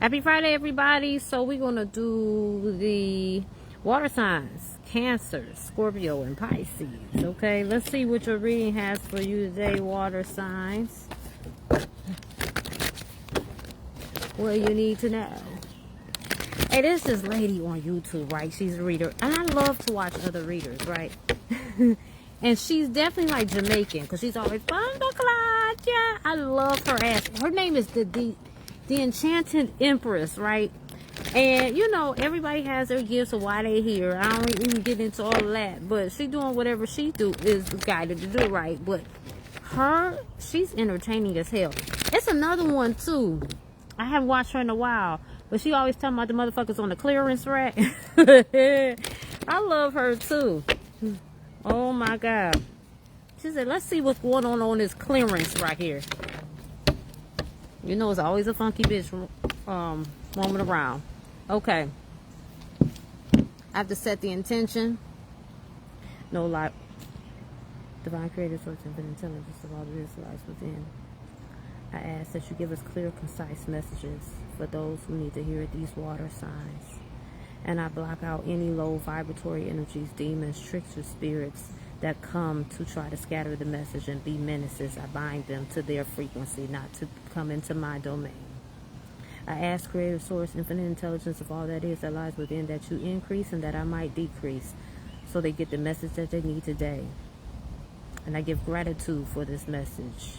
Happy Friday, everybody. So we're going to do the water signs, Cancer, Scorpio, and Pisces. Okay, let's see what your reading has for you today, water signs. What you need to know. Hey, there's this lady on YouTube, right? She's a reader. And I love to watch other readers, right? And she's definitely like Jamaican, because she's always, yeah. I love her ass. Her name is the Enchanted Empress, right? And you know, everybody has their gifts of why they here. I don't even get into all of that, but she doing whatever she do is guided to do, right? But she's entertaining as hell. It's another one too. I haven't watched her in a while, but she always talking about the motherfuckers on the clearance rack. I love her too. Oh my God. She said, let's see what's going on this clearance right here. You know, it's always a funky bitch roaming around. Okay. I have to set the intention. No lie. Divine creator source infinite intelligence of all that is lies within. I ask that you give us clear, concise messages for those who need to hear these water signs. And I block out any low vibratory energies, demons, tricks, or spirits that come to try to scatter the message and be menaces. I bind them to their frequency, not to come into my domain. I ask creator source, infinite intelligence of all that is that lies within, that you increase and that I might decrease, so they get the message that they need today. And I give gratitude for this message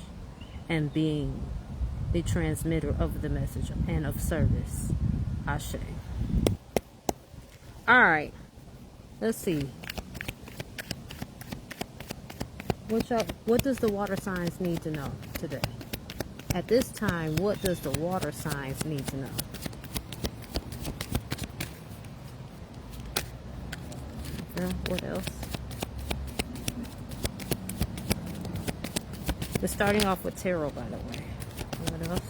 and being the transmitter of the message and of service. Ashe. Alright, let's see. What does the water signs need to know today? At this time, what does the water signs need to know? What else? We're starting off with tarot, by the way. What else?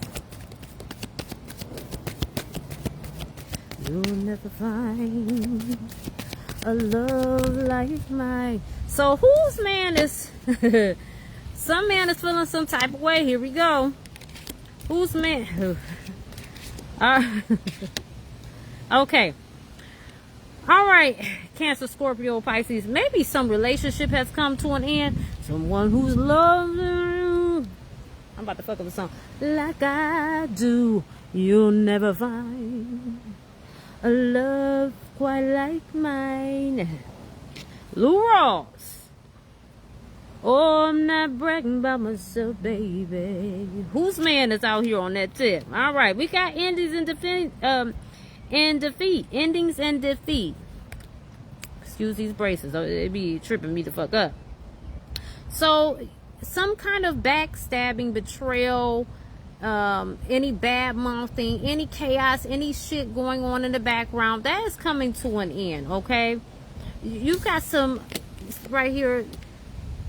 You'll never find a love like mine. So whose man is some man is feeling some type of way. Here we go. Whose man? Okay. All right, Cancer, Scorpio, Pisces. Maybe some relationship has come to an end. Someone who's loving you. I'm about to fuck up the song. Like I do. You'll never find a love quite like mine. Lou Ross. Oh, I'm not bragging about myself, baby. Whose man is out here on that tip? All right, we got endings and defeat. Endings and defeat. Excuse these braces. They be tripping me the fuck up. So, some kind of backstabbing, betrayal, any bad mouthing, any chaos, any shit going on in the background, that is coming to an end, okay? You've got some right here.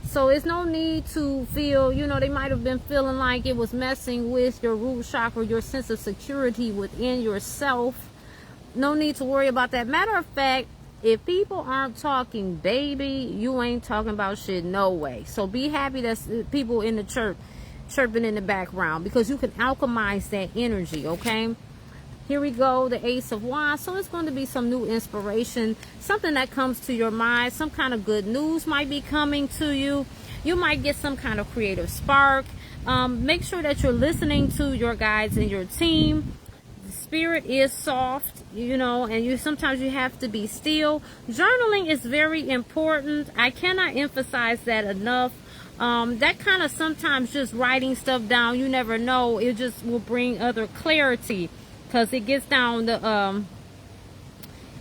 So it's no need to feel, you know, they might have been feeling like it was messing with your root chakra, your sense of security within yourself. No need to worry about that. Matter of fact, if people aren't talking, baby, you ain't talking about shit, no way. So be happy that people in the church chirping in the background, because you can alchemize that energy, okay? Here we go, the Ace of Wands. So it's going to be some new inspiration, something that comes to your mind. Some kind of good news might be coming to you. You might get some kind of creative spark. Make sure that you're listening to your guides and your team. The spirit is soft, you know, and sometimes you have to be still. Journaling is very important. I cannot emphasize that enough. That kind of sometimes just writing stuff down, you never know, it just will bring other clarity. Because it gets down the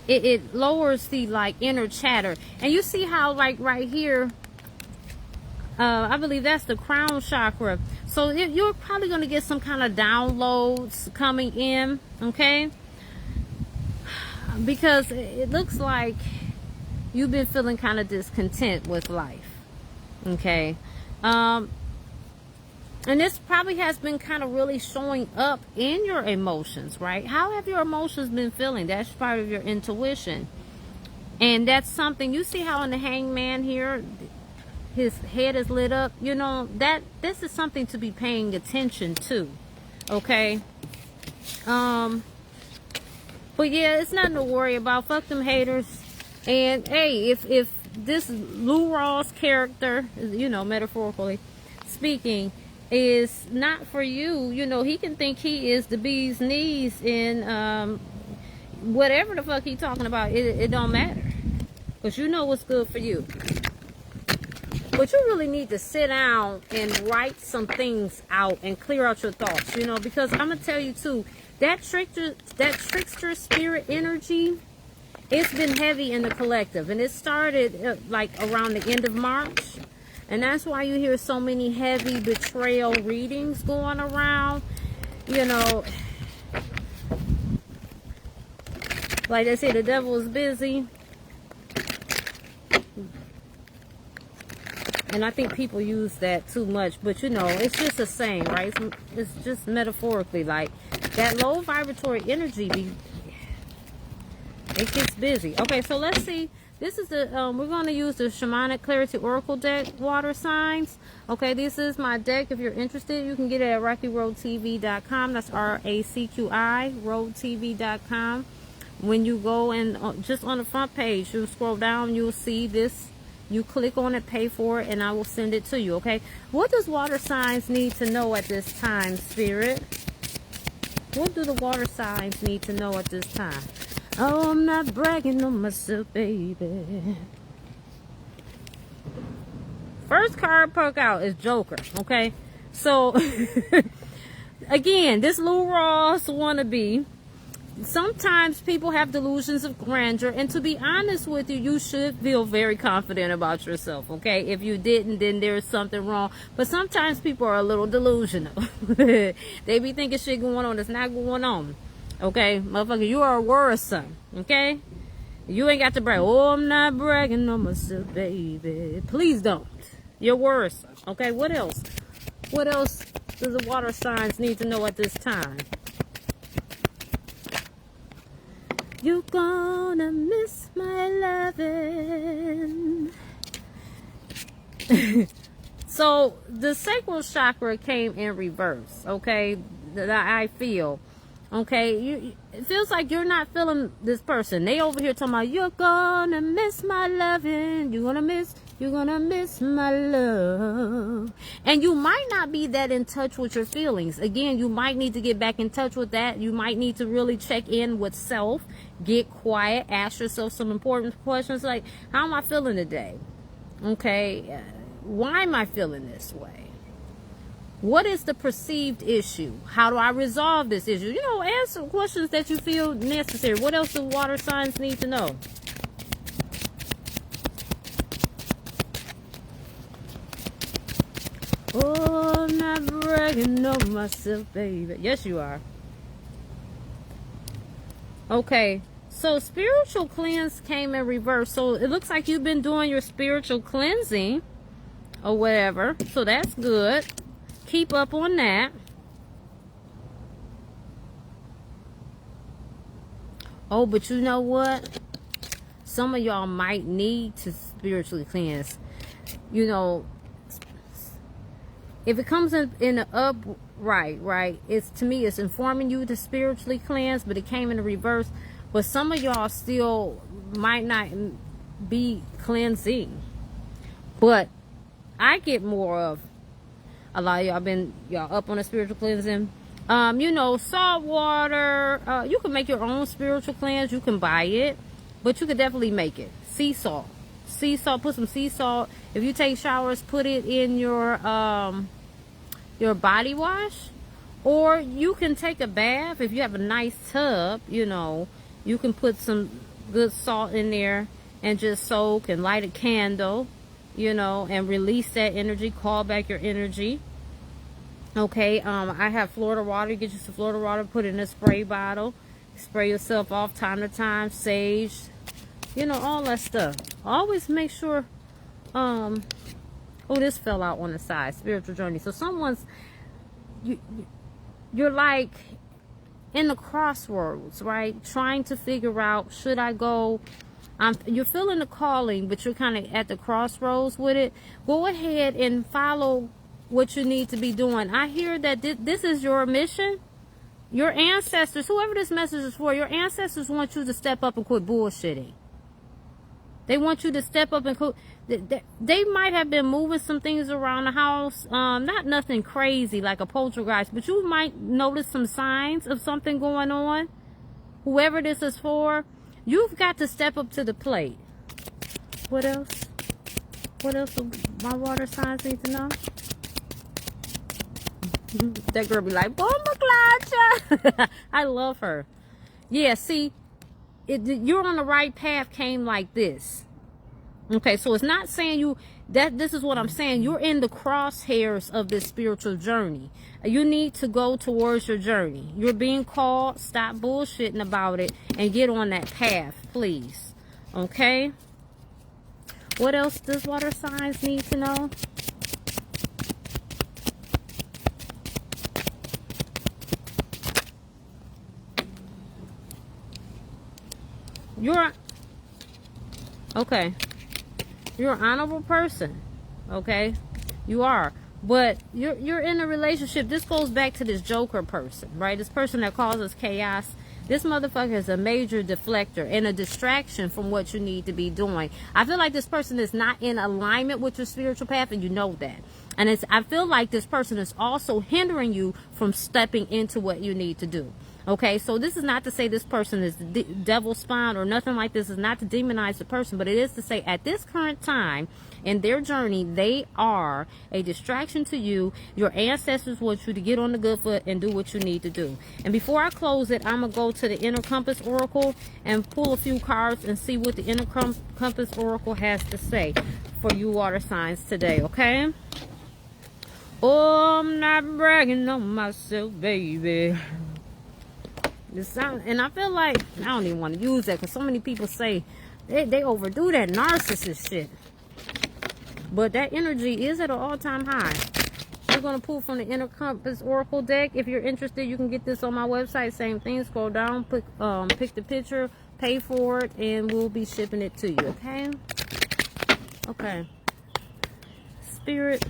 it lowers the like inner chatter. And you see how like right here, I believe that's the crown chakra. So you're probably going to get some kind of downloads coming in, okay? Because it looks like you've been feeling kind of discontent with life, okay? And this probably has been kind of really showing up in your emotions, right? How have your emotions been feeling? That's part of your intuition. And that's something, you see how in the Hangman here, his head is lit up, you know, that this is something to be paying attention to, okay? But yeah, it's nothing to worry about. Fuck them haters. And hey, if this Lou Rawls character, you know, metaphorically speaking, is not for you, you know, he can think he is the bee's knees in whatever the fuck he talking about. It don't matter, because you know what's good for you. But you really need to sit down and write some things out and clear out your thoughts, you know, because I'm gonna tell you too, that trickster spirit energy, it's been heavy in the collective, and it started like around the end of March, and that's why you hear so many heavy betrayal readings going around, you know. Like they say, the devil is busy. And I think people use that too much, but you know, it's just a saying, right? It's just metaphorically, like that low vibratory energy, it gets busy. Okay, so let's see. This is the, we're going to use the Shamanic Clarity Oracle deck, water signs. Okay, this is my deck. If you're interested, you can get it at RacquiRoadTV.com. That's RACQI, RoadTV.com. When you go and just on the front page, you scroll down, you'll see this. You click on it, pay for it, and I will send it to you, okay? What does water signs need to know at this time, Spirit? What do the water signs need to know at this time? Oh, I'm not bragging on myself, baby. First card poke out is Joker, okay? So, again, this Lou Rawls wannabe. Sometimes people have delusions of grandeur, and to be honest with you, you should feel very confident about yourself, okay? If you didn't, then there's something wrong. But sometimes people are a little delusional. They be thinking shit going on that's not going on, okay? Motherfucker, you are worrisome, okay? You ain't got to brag. Oh, I'm not bragging on myself, baby. Please don't. You're worrisome, okay? What else? What else do the water signs need to know at this time? You're gonna miss my loving. So the sacral chakra came in reverse, okay? That I feel, okay? It feels like you're not feeling this person. They over here talking about you're gonna miss my loving. You're gonna miss my love. And you might not be that in touch with your feelings. Again, you might need to get back in touch with that. You might need to really check in with self. Get quiet. Ask yourself some important questions like, how am I feeling today? Okay. Why am I feeling this way? What is the perceived issue? How do I resolve this issue? You know, answer questions that you feel necessary. What else do water signs need to know? Oh, I'm not bragging on myself, baby. Yes, you are. Okay, so spiritual cleanse came in reverse. So it looks like you've been doing your spiritual cleansing or whatever. So that's good. Keep up on that. Oh, but you know what? Some of y'all might need to spiritually cleanse. You know, if it comes in the upright, right, it's, to me, it's informing you to spiritually cleanse, but it came in the reverse. But some of y'all still might not be cleansing. But I get more of, a lot of y'all up on the spiritual cleansing. You know, salt water. You can make your own spiritual cleanse. You can buy it, but you can definitely make it. Sea salt. Sea salt. Put some sea salt. If you take showers, put it in your body wash. Or you can take a bath. If you have a nice tub, you know, you can put some good salt in there and just soak and light a candle, you know, and release that energy. Call back your energy. Okay, I have Florida water. Get you some Florida water, put it in a spray bottle. Spray yourself off time to time. Sage, you know, all that stuff. Always make sure, oh, this fell out on the side. Spiritual journey. So someone's, you're like in the crossroads, right? Trying to figure out, should I go? You're feeling the calling, but you're kind of at the crossroads with it. Go ahead and follow what you need to be doing. I hear that this is your mission. Your ancestors, whoever this message is for, your ancestors want you to step up and quit bullshitting. They want you to step up and quit. They might have been moving some things around the house. Not nothing crazy like a poltergeist, but you might notice some signs of something going on. Whoever this is for, you've got to step up to the plate. What else? What else do my water signs need to know? That girl be like, Bomba Clacha. I love her. Yeah, see, you're on the right path came like this. Okay, so it's not saying you, that this is what I'm saying. You're in the crosshairs of this spiritual journey. You need to go towards your journey. You're being called. Stop bullshitting about it and get on that path, please. Okay? What else does water signs need to know? Okay. You're an honorable person. Okay? You are. But you're in a relationship. This goes back to this Joker person, right? This person that causes chaos. This motherfucker is a major deflector and a distraction from what you need to be doing. I feel like this person is not in alignment with your spiritual path, and you know that. And I feel like this person is also hindering you from stepping into what you need to do. Okay, so this is not to say this person is devil spawned or nothing like this. It's not to demonize the person, but it is to say at this current time in their journey, they are a distraction to you. Your ancestors want you to get on the good foot and do what you need to do. And before I close it, I'm going to go to the Inner Compass Oracle and pull a few cards and see what the Inner Compass Oracle has to say for you water signs today, okay? Oh, I'm not bragging on myself, baby. And I feel like I don't even want to use that because so many people say they overdo that narcissist shit. But that energy is at an all-time high. We're going to pull from the Inner Compass Oracle deck. If you're interested, you can get this on my website. Same thing. Scroll down, pick the picture, pay for it, and we'll be shipping it to you. Okay? Okay. Spirit,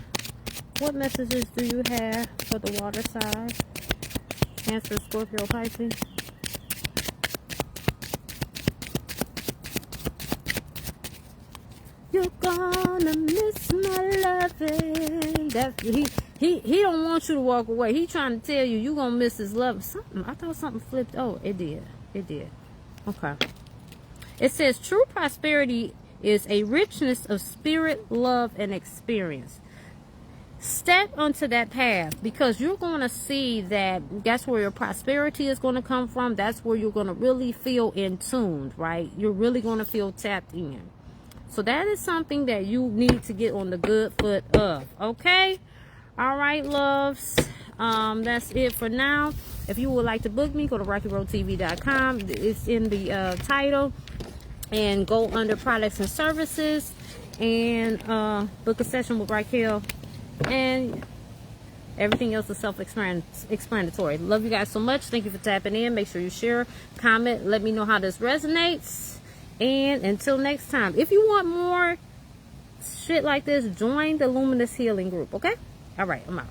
what messages do you have for the water side? Answer Scorpio Pisces. You're gonna miss my loving. He don't want you to walk away. He trying to tell you you're gonna miss his love. Something. I thought something flipped. Oh, it did. It did. Okay. It says true prosperity is a richness of spirit, love, and experience. Step onto that path because you're going to see that's where your prosperity is going to come from. That's where you're going to really feel in tune, right? You're really going to feel tapped in. So that is something that you need to get on the good foot of. Okay? All right, loves. That's it for now. If you would like to book me, go to RacquelTV.com. It's in the title. And go under products and services. And book a session with Racquel. And everything else is self-explanatory. Love you guys so much. Thank you for tapping in. Make sure you share, comment, let me know how this resonates. And until next time, if you want more shit like this, join the Luminous Healing group, okay? All right, I'm out.